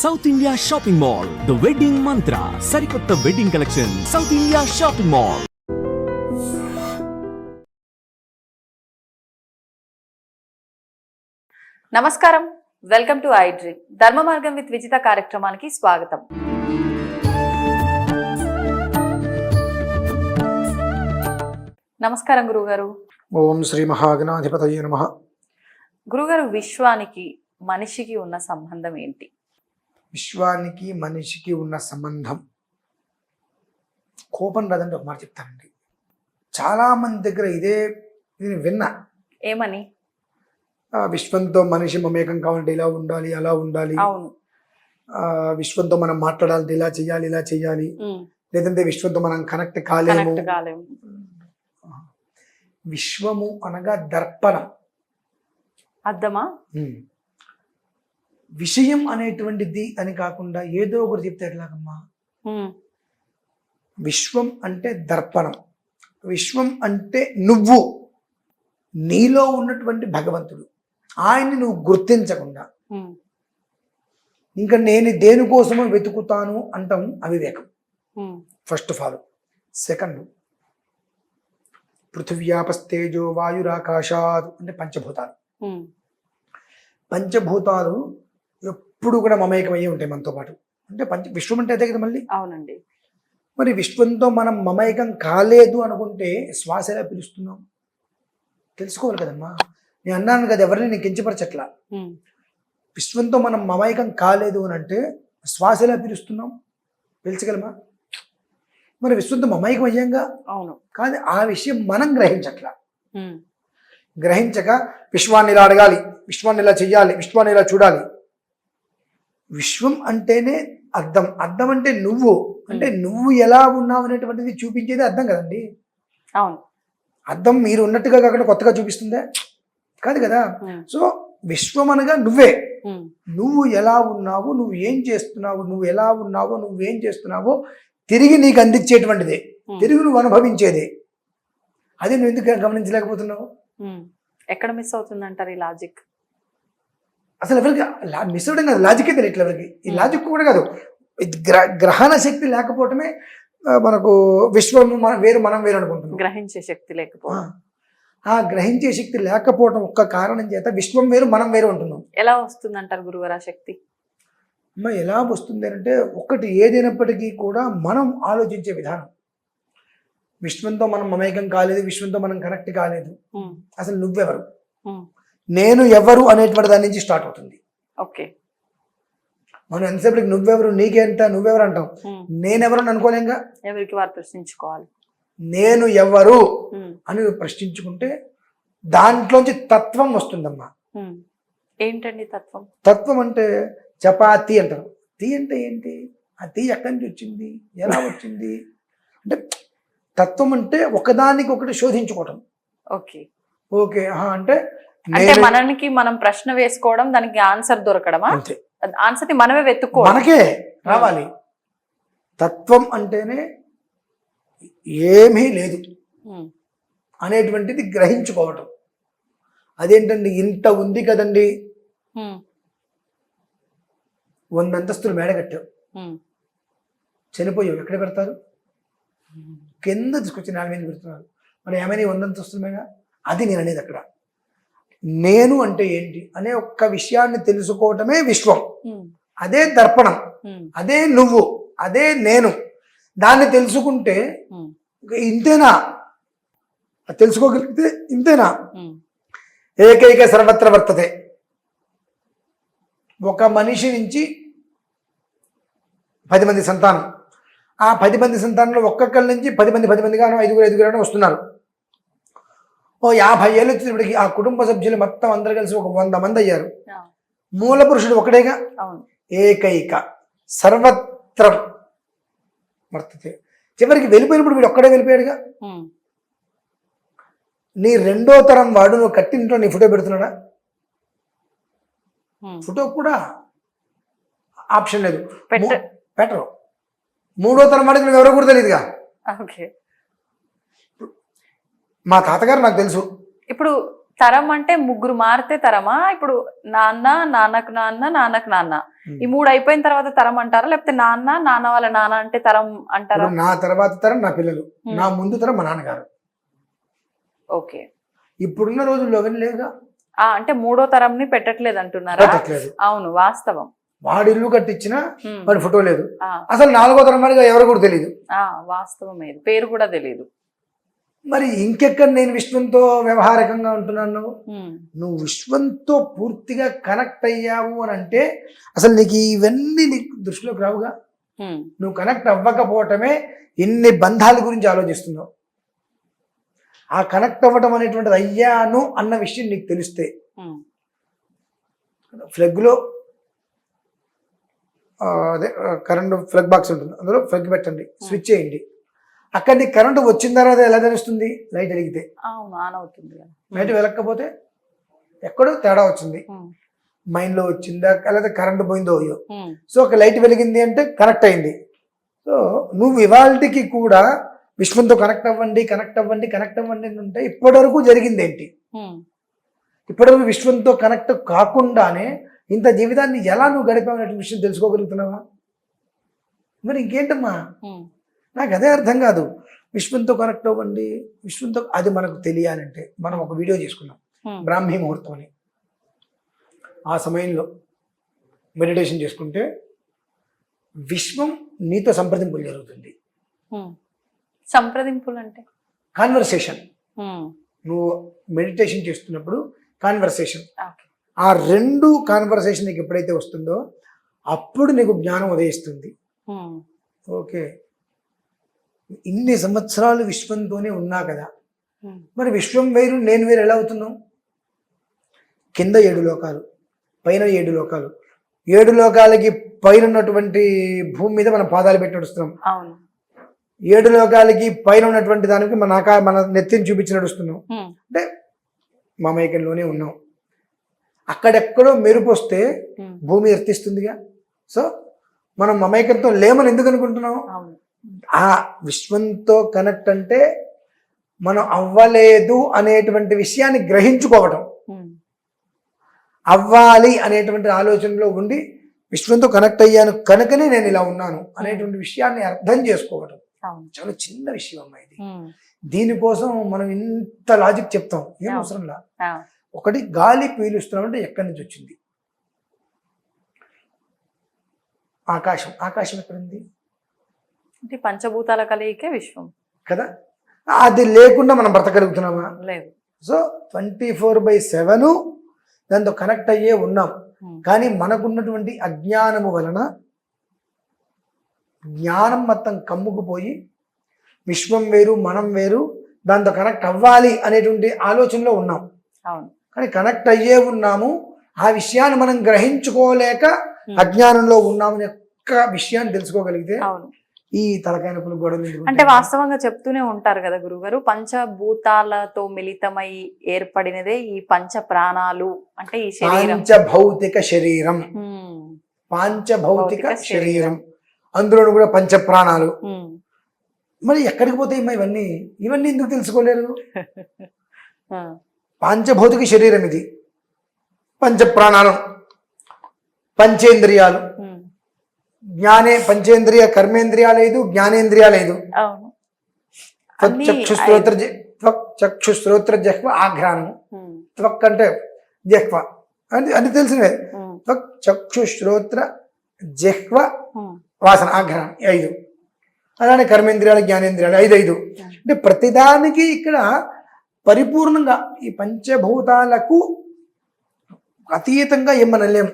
South India shopping mall, the wedding మంత్ర, సరికొత్త wedding collection, south India shopping mall. నమస్కారం, welcome to I dream. ధర్మ మార్గం with Vijitha కార్యక్రమానికి స్వాగతం. నమస్కారం గురుగారు. ఓం శ్రీ మహాగణాధిపతయే నమః. గురుగారు, విశ్వానికి మనిషికి ఉన్న సంబంధం ఏంటి? విశ్వానికి మనిషికి ఉన్న సంబంధం, కోపం రాదంటే ఒక మాట చెప్తానండి. చాలా మంది దగ్గర ఇది విన్నా. ఏమని? విశ్వంతో మనిషి మమేకం కావాలంటే ఇలా ఉండాలి, అలా ఉండాలి. అవును. విశ్వంతో మనం మాట్లాడాలంటే ఇలా చేయాలి, ఇలా చేయాలి. లేదంటే విశ్వంతో మనం కనెక్ట్ కాలేము. విశ్వము అనగా దర్పణం. అర్థమా? విషయం అనేటువంటిది అని కాకుండా ఏదో ఒకటి చెప్తే ఎట్లాగమ్మా? విశ్వం అంటే దర్పణం. విశ్వం అంటే నువ్వు, నీలో ఉన్నటువంటి భగవంతుడు. ఆయన్ని నువ్వు గుర్తించకుండా ఇంకా నేను దేనికోసమో వెతుకుతాను అంటాం అవివేకం. First of all. సెకండ్, పృథివ్యాపస్తేజో వాయురాకాశాత్ అంటే పంచభూతాలు. పంచభూతాలు ఎప్పుడు కూడా మమేకమయ్యే ఉంటాయి మనతో పాటు. అంటే విశ్వం అంటే అదే కదా మళ్ళీ. అవునండి. మరి విశ్వంతో మనం మమేకం కాలేదు అనుకుంటే శ్వాస ఎలా పిలుస్తున్నాం తెలుసుకోవాలి కదమ్మా. నేను అన్నాను కదా, ఎవరిని నేను కించపరచట్లా. విశ్వంతో మనం మమేకం కాలేదు అని అంటే శ్వాస ఎలా పిలుస్తున్నాం పిలిచగలమా? మరి విశ్వంతో మమైకం అయ్యాంగా. అవును. కానీ ఆ విషయం మనం గ్రహించట్లా. గ్రహించక విశ్వాన్ని ఇలా అడగాలి, విశ్వాన్ని ఇలా చెయ్యాలి, విశ్వాన్ని ఇలా చూడాలి. విశ్వం అంటేనే అర్థం. అర్థం అంటే నువ్వు, అంటే నువ్వు ఎలా ఉన్నావు అనేటువంటిది చూపించేది అర్థం కదండి. అవును. అర్థం మీరు ఉన్నట్టుగా కాకుండా కొత్తగా చూపిస్తుందే కాదు కదా. సో విశ్వం అనగా నువ్వే. నువ్వు ఎలా ఉన్నావు, నువ్వు ఏం చేస్తున్నావు, నువ్వు ఎలా ఉన్నావో, నువ్వేం చేస్తున్నావో తిరిగి నీకు అందించేటువంటిదే, తిరిగి నువ్వు అనుభవించేదే. అది నువ్వు ఎందుకు గమనించలేకపోతున్నావు? ఎక్కడ మిస్ అవుతుందంటారు ఈ లాజిక్? అసలు ఎవరికి మిస్ అవ్వడం కాదు, లాజికే తెలియట్లేదు ఎవరికి. ఈ లాజిక్ కూడా కాదు, గ్రహణ శక్తి లేకపోవటమే మనకు విశ్వం వేరు మనం వేరు అనుకుంటున్నాం. గ్రహించే శక్తి లేకపోవడం. ఆ గ్రహించే శక్తి లేకపోవడం ఒక్క కారణం చేత విశ్వం వేరు మనం వేరు ఉంటున్నాం. ఎలా వస్తుందంటారు గురుగారు ఆ శక్తి? ఎలా వస్తుంది అంటే, ఒకటి ఏదైనప్పటికీ కూడా మనం ఆలోచించే విధానం. విశ్వంతో మనం మమేకం కాలేదు, విశ్వంతో మనం కనెక్ట్ కాలేదు. అసలు నువ్వెవరు, నేను ఎవరు అనేటువంటి దాని నుంచి స్టార్ట్ అవుతుంది. ఓకే. మనం ఎంతసేపటికి నువ్వెవరు, నీకెంత, నువ్వెవరు అంటాం. నేనెవరు అని అనుకోలేంగా. ఎవరికి వారు ప్రశ్నించుకోవాలి. నేను ఎవరు అని ప్రశ్నించుకుంటే దాంట్లోంచి తత్వం వస్తుందమ్మా. ఏంటండి తత్వం? తత్వం అంటే చపాతి అంటారు. తీ అంటే ఏంటి? ఆ తీ ఎక్కడి నుంచి వచ్చింది, ఎలా వచ్చింది అంటే తత్వం అంటే ఒకదానికి ఒకటి శోధించుకోవటం. ఓకే. ఓకే అంటే మనకి మనం ప్రశ్న వేసుకోవడం, దానికి ఆన్సర్ దొరకడమా? అంతే. ఆన్సర్ మనమే వెతుక్కోవడం, మనకే రావాలి. తత్వం అంటేనే ఏమీ లేదు అనేటువంటిది గ్రహించుకోవటం. అదేంటండి ఇంత ఉంది కదండి, 100 అంతస్తులు మేడ కట్టావు, చనిపోయావు, ఎక్కడ పెడతారు? కింద తీసుకొచ్చి 4 మీద పెడుతున్నారు. మరి ఏమైనా 100 అంతస్తుల మేడ? అది నేను అనేది. అక్కడ నేను అంటే ఏంటి అనే ఒక్క విషయాన్ని తెలుసుకోవటమే విశ్వం. అదే దర్పణం, అదే నువ్వు, అదే నేను. దాన్ని తెలుసుకుంటే ఇంతేనా, తెలుసుకోగలిగితే ఇంతేనా. ఏకైక సర్వత్ర వర్తతే. ఒక మనిషి నుంచి 10 మంది సంతానం. ఆ 10 మంది సంతానంలో ఒక్కొక్కరి నుంచి 10 మంది గాను 5 వస్తున్నారు. ఓ 50 ఏళ్ళు వచ్చేటప్పటికి ఆ కుటుంబ సభ్యులు మొత్తం అందరు కలిసి ఒక 100 మంది అయ్యారు. మూల పురుషుడు ఒకటేగా. ఏకైక సర్వత్ర వర్తతే. చివరికి వెళ్ళిపోయినప్పుడు వీడు ఒక్కడే వెళ్ళిపోయాడుగా. నీ 2వ తరం వాడు నువ్వు కట్టింట్లో నీ ఫోటో పెడుతున్నాడా? ఫోటో కూడా ఆప్షన్ లేదు, పెట్టరు. 3వ తరం వాడికి నువ్వు ఎవరో కూడా తెలియదుగా. ఓకే. మా తాతగారు నాకు తెలుసు. ఇప్పుడు తరం అంటే ముగ్గురు మారితే తరమా? ఇప్పుడు నాన్న, నాన్నకు నాన్న, నాన్నకు నాన్న, ఈ మూడు అయిపోయిన తర్వాత తరం అంటారా? లేకపోతే నాన్న, నాన్న వాళ్ళ నాన్న అంటే తరం అంటారా? నా తర్వాత తరం నా పిల్లలు, నా ముందు తరం మా నాన్నగారు. ఓకే. ఇప్పుడున్న రోజుల్లో అవన్నీ లేవుగా. అంటే మూడో తరంని పెట్టట్లేదు అంటున్నారా? పెట్టట్లేదు. అవును, వాస్తవం. వాడు ఇల్లు కట్టించిన వాడి ఫోటో లేదు. ఆ, అసలు నాలుగో తరం వాడిగా ఎవరు కూడా తెలియదు. వాస్తవం, పేరు కూడా తెలియదు. మరి ఇంకెక్కడ నేను విశ్వంతో వ్యవహారికంగా ఉంటున్నాను? నువ్వు విశ్వంతో పూర్తిగా కనెక్ట్ అయ్యావు అని అంటే అసలు నీకు ఇవన్నీ నీకు దృష్టిలోకి రావుగా. నువ్వు కనెక్ట్ అవ్వకపోవటమే ఎన్ని బంధాల గురించి ఆలోచిస్తున్నావు. ఆ కనెక్ట్ అవ్వటం అనేటువంటిది అయ్యాను అన్న విషయం నీకు తెలిస్తే, ఫ్లగ్లో అదే కరెంటు ఫ్లగ్ బాక్స్ ఉంటుంది, అందులో ఫ్లగ్ పెట్టండి, స్విచ్ చేయండి. అక్కడ నీకు కరెంటు వచ్చిన తర్వాత ఎలా తెలుస్తుంది? లైట్ వెలిగితే. ఆన్ అవుతుంది. లైట్ వెలగకపోతే ఎక్కడో తేడా వచ్చింది, మైండ్లో వచ్చిందా లేకపోతే కరెంటు పోయిందో అయ్యో. సో ఒక లైట్ వెలిగింది అంటే కనెక్ట్ అయింది. సో నువ్వు ఇవాళకి కూడా విశ్వంతో కనెక్ట్ అవ్వండి కనెక్ట్ అవ్వండి కనెక్ట్ అవ్వండి అని ఉంటే ఇప్పటివరకు జరిగింది ఏంటి? ఇప్పటివరకు విశ్వంతో కనెక్ట్ కాకుండానే ఇంత జీవితాన్ని ఎలా నువ్వు గడిపావనే విషయం తెలుసుకోగలుగుతున్నావా? మరి ఇంకేంటమ్మా, నాకు అదే అర్థం కాదు. విశ్వంతో కనెక్ట్ అవ్వండి, విశ్వంతో, అది మనకు తెలియాలంటే మనం ఒక వీడియో చేసుకున్నాం, బ్రాహ్మీ ముహూర్తం అని. ఆ సమయంలో మెడిటేషన్ చేసుకుంటే విశ్వం నీతో సంప్రదింపులు జరుగుతుంది. సంప్రదింపులు అంటే కాన్వర్సేషన్. నువ్వు మెడిటేషన్ చేస్తున్నప్పుడు కాన్వర్సేషన్, ఆ రెండు కాన్వర్సేషన్ నీకు ఎప్పుడైతే వస్తుందో అప్పుడు నీకు జ్ఞానం ఉదయిస్తుంది. ఓకే, ఇన్ని సంవత్సరాలు విశ్వంతోనే ఉన్నా కదా, మరి విశ్వం వేరు నేను వేరు ఎలా అవుతున్నావు? కింద 7 లోకాలు, పైన 7 లోకాలు. 7 లోకాలకి పైన ఉన్నటువంటి భూమి మీద మనం పాదాలు పెట్టి నడుస్తున్నాం. 7 లోకాలకి పైన ఉన్నటువంటి దానికి మన నెత్తిని చూపించి నడుస్తున్నాం. అంటే మమైకంలోనే ఉన్నాం. అక్కడెక్కడో మెరుపు వస్తే భూమి ఎర్తిస్తుందిగా. సో మనం మమైకంతో లేమని ఎందుకు అనుకుంటున్నాం? ఆ విశ్వంతో కనెక్ట్ అంటే మనం అవ్వలేదు అనేటువంటి విషయాన్ని గ్రహించుకోవటం, అవ్వాలి అనేటువంటి ఆలోచనలో ఉండి విశ్వంతో కనెక్ట్ అయ్యాను కనుకనే నేను ఇలా ఉన్నాను అనేటువంటి విషయాన్ని అర్థం చేసుకోవటం చాలా చిన్న విషయం అమ్మా ఇది. దీనికోసం మనం ఇంత లాజిక్ చెప్తాం, ఏం అవసరంలా. ఒకటి, గాలి పీలుస్తున్నామంటే ఎక్కడి నుంచి వచ్చింది? ఆకాశం. ఆకాశం ఎక్కడుంది? పంచభూతాల కలయికే విశ్వం కదా. అది లేకుండా మనం బ్రతకగలుగుతున్నామా? లేదు. సో 24/7 దాంతో కనెక్ట్ అయ్యే ఉన్నాం. కానీ మనకున్నటువంటి అజ్ఞానము వలన జ్ఞానం మొత్తం కమ్ముకుపోయి విశ్వం వేరు మనం వేరు, దాంతో కనెక్ట్ అవ్వాలి అనేటువంటి ఆలోచనలో ఉన్నాం. కానీ కనెక్ట్ అయ్యే ఉన్నాము, ఆ విషయాన్ని మనం గ్రహించుకోలేక అజ్ఞానంలో ఉన్నామనే ఒక్క విషయాన్ని తెలుసుకోగలిగితే ఈ తలకాయ నొప్పులు గొడవలు. అంటే వాస్తవంగా చెప్తూనే ఉంటారు కదా గురుగారు, పంచభూతాలతో మిళితమై ఏర్పడినదే ఈ పంచ ప్రాణాలు. అంటే ఈ శరీరం పంచభౌతిక శరీరం, పాంచభౌతిక శరీరం, అందులో కూడా పంచ ప్రాణాలు. మరి ఎక్కడికి పోతాయి ఇవన్నీ? ఇవన్నీ ఎందుకు తెలుసుకోలేరు? పాంచభౌతిక శరీరం ఇది, పంచ ప్రాణాలు, పంచేంద్రియాలు. పంచేంద్రియ కర్మేంద్రియాలు 5, జ్ఞానేంద్రియాలు 5. చక్షుశ్రోత్ర జహ్వ ఆఘ్రాణము. త్వక్ అంటే జహ్వ అని తెలిసినవే. త్వక్ చక్షుశ్రోత్ర జహ్వ వాసన ఆఘ్రాణం 5. అలానే కర్మేంద్రియాలు జ్ఞానేంద్రియాలు 5. అంటే ప్రతిదానికి ఇక్కడ పరిపూర్ణంగా ఈ పంచభూతాలకు అతీతంగా ఏమన్నా లేము.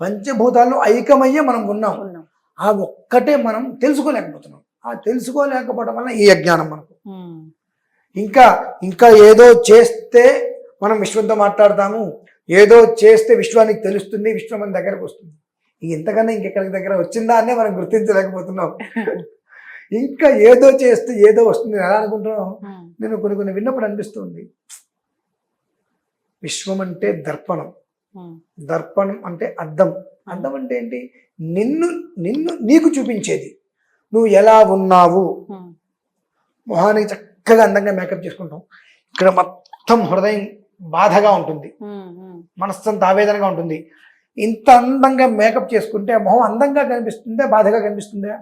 పంచభూతాల్లో ఐకమయ్యే మనం ఉన్నాం. ఆ ఒక్కటే మనం తెలుసుకోలేకపోతున్నాం. ఆ తెలుసుకోలేకపోవడం వల్ల ఈ అజ్ఞానం మనకు. ఇంకా ఏదో చేస్తే మనం విశ్వంతో మాట్లాడతాము, ఏదో చేస్తే విశ్వానికి తెలుస్తుంది, విశ్వం మన దగ్గరకు వస్తుంది. ఇంతకన్నా ఇంకెక్కడికి దగ్గర వచ్చిందా అనే మనం గుర్తించలేకపోతున్నాం. ఇంకా ఏదో చేస్తే ఏదో వస్తుంది ఎలా అనుకుంటున్నాం. నేను కొన్ని విన్నప్పుడు అనిపిస్తుంది, విశ్వం అంటే దర్పణం, దర్పణం అంటే అద్దం. అద్దం అంటే ఏంటి? నిన్ను నీకు చూపించేది. నువ్వు ఎలా ఉన్నావు, మొహానికి చక్కగా అందంగా మేకప్ చేసుకుంటాం, ఇక్కడ మొత్తం హృదయం బాధగా ఉంటుంది, మనస్సంత ఆవేదనగా ఉంటుంది. ఇంత అందంగా మేకప్ చేసుకుంటే ఆ మొహం అందంగా కనిపిస్తుందా, బాధగా కనిపిస్తుందా?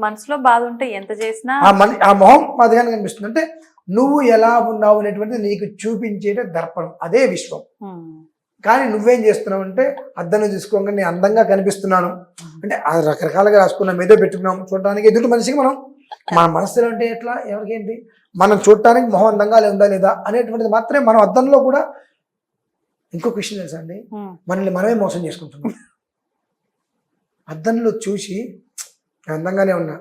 మనసులో బాధ ఉంటే ఎంత చేసినా ఆ మొహం బాధగానే కనిపిస్తుంది. అంటే నువ్వు ఎలా ఉన్నావు అనేటువంటిది నీకు చూపించేట దర్పణం, అదే విశ్వం. కానీ నువ్వేం చేస్తున్నావు అంటే అద్దంలో చూసుకోగా నేను అందంగా కనిపిస్తున్నాను అంటే అది రకరకాలుగా రాసుకున్నాం, ఏదో పెట్టుకున్నాం చూడడానికి ఎదుటి మనిషికి. మనం మన మనసులో అంటే ఎట్లా, ఎవరికేంటి, మనం చూడటానికి మొహం అందంగా ఉందా లేదా అనేటువంటిది మాత్రమే మనం అద్దంలో కూడా. ఇంకొక విషయం తెలుసా అండి, మనల్ని మనమే మోసం చేసుకుంటున్నాం. అద్దంలో చూసి అందంగానే ఉన్నా,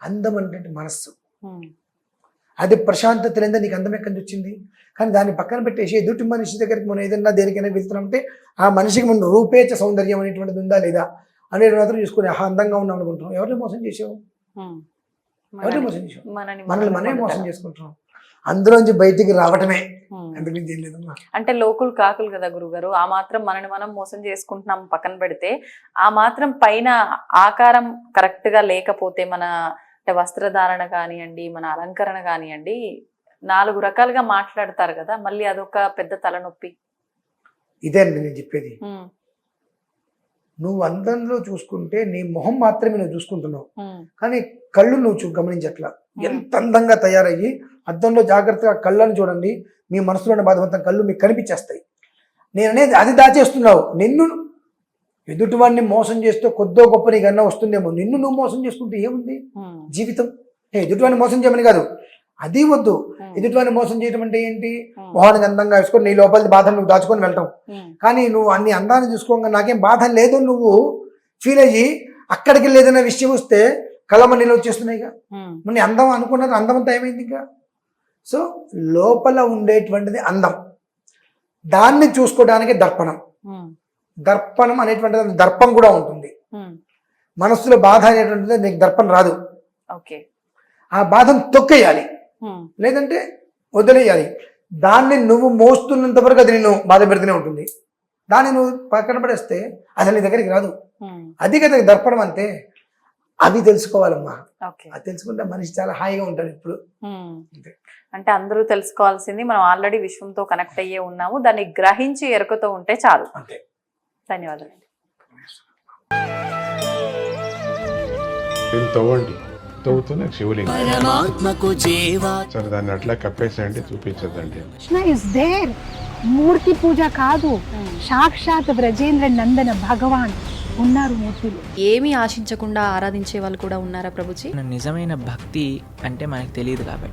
అందం అంటే మనస్సు, అది ప్రశాంతత లేదా నీకు అందం ఎక్కడి నుంచి వచ్చింది? కానీ దాన్ని పక్కన పెట్టేసి ఎదుటి మనిషి దగ్గరికి మనం ఏదైనా దేనికైనా వెళ్తున్నామంటే ఆ మనిషికి మనం రూపేచ సౌందర్యం అనేటువంటిది ఉందా లేదా అనేది మాత్రం చూసుకుని అందంగా ఉన్నాం అనుకుంటున్నాం. ఎవరిని మోసం చేసావు? ఎవరిని మోసం చేసావు? మనల్ని మనమే మోసం చేసుకుంటున్నాం. అందులోంచి బయటికి రావటమే, అందుకని ఏం లేదమ్మా. అంటే లోకులు కాకులు కదా గురుగారు, ఆ మాత్రం మనని మనం మోసం చేసుకుంటున్నాం పక్కన పెడితే, ఆ మాత్రం పైన ఆకారం కరెక్ట్ గా లేకపోతే మన అంటే వస్త్రధారణ కానివ్వండి, మన అలంకరణ కానివ్వండి, 4 రకాలుగా మాట్లాడతారు కదా, మళ్ళీ అదొక పెద్ద తలనొప్పి. ఇదే అండి నేను చెప్పేది. నువ్వు అందంలో చూసుకుంటే నీ మొహం మాత్రమే నువ్వు చూసుకుంటున్నావు, కానీ కళ్ళు నువ్వు గమనించట్లా. ఎంత అందంగా తయారయ్యి అద్దంలో జాగ్రత్తగా కళ్ళను చూడండి, మీ మనసులోని బాధ మొత్తం కళ్ళు మీకు కనిపించేస్తాయి. నేను అనేది అది దాచేస్తున్నావు. నిన్ను ఎదుటివాడిని మోసం చేస్తూ కొద్దో గొప్ప నీకన్నా వస్తుందేమో, నిన్ను నువ్వు మోసం చేసుకుంటే ఏముంది జీవితం? ఎదుటివాడిని మోసం చేయమని కాదు, అది వద్దు. ఎదుటివాడిని మోసం చేయడం అంటే ఏంటి? మొహానికి అందంగా వేసుకొని నీ లోపలి బాధను నువ్వు దాచుకొని వెళ్తాం. కానీ నువ్వు అన్ని అందాన్ని చూసుకోగా నాకేం బాధ లేదు నువ్వు ఫీల్ అయ్యి అక్కడికి లేదన్న విషయం వస్తే కళ్ళమ్మ నీళ్ళు వచ్చేస్తున్నాయిగా. నీ అందం అనుకున్నది అందమంతా ఏమైంది ఇంకా? సో లోపల ఉండేటువంటిది అందం, దాన్ని చూసుకోవడానికి దర్పణం. దర్పణం అనేటువంటిది దర్పం కూడా ఉంటుంది. మనస్సులో బాధ అనేటువంటిది నీకు దర్పం రాదు. ఆ బాధను తొక్కేయాలి, లేదంటే వదిలేయాలి. దాన్ని నువ్వు మోస్తున్నంత వరకు అది నిన్ను బాధ పెడుతూనే ఉంటుంది. దాన్ని నువ్వు పక్కన పడేస్తే అసలు నీ దగ్గరికి రాదు. అది కదా దర్పణం అంతే. అవి తెలుసుకోవాలమ్మా. అది తెలుసుకుంటే మనిషి చాలా హాయిగా ఉంటాడు ఇప్పుడు. అంటే అందరూ తెలుసుకోవాల్సింది మనం ఆల్రెడీ విశ్వంతో కనెక్ట్ అయ్యే ఉన్నాము, దాన్ని గ్రహించి ఎరుకతో ఉంటే చాలు. అంతే. ధన్యవాదాలండి. తవ్వండి, తవ్వుతూనే శివలింగం సరే దాన్ని అట్లా కప్పేసేయండి, చూపించదండి. Krishna is there. మూర్తి పూజ కాదు, సాక్షాత్ బ్రజేంద్ర నందన భగవాన్ ఉన్నారు మూర్తిలో. ఏమీ ఆశించకుండా ఆరాధించే వాళ్ళు కూడా ఉన్నారా ప్రభుజీ? నిజమైన భక్తి అంటే మనకు తెలియదు కాబట్టి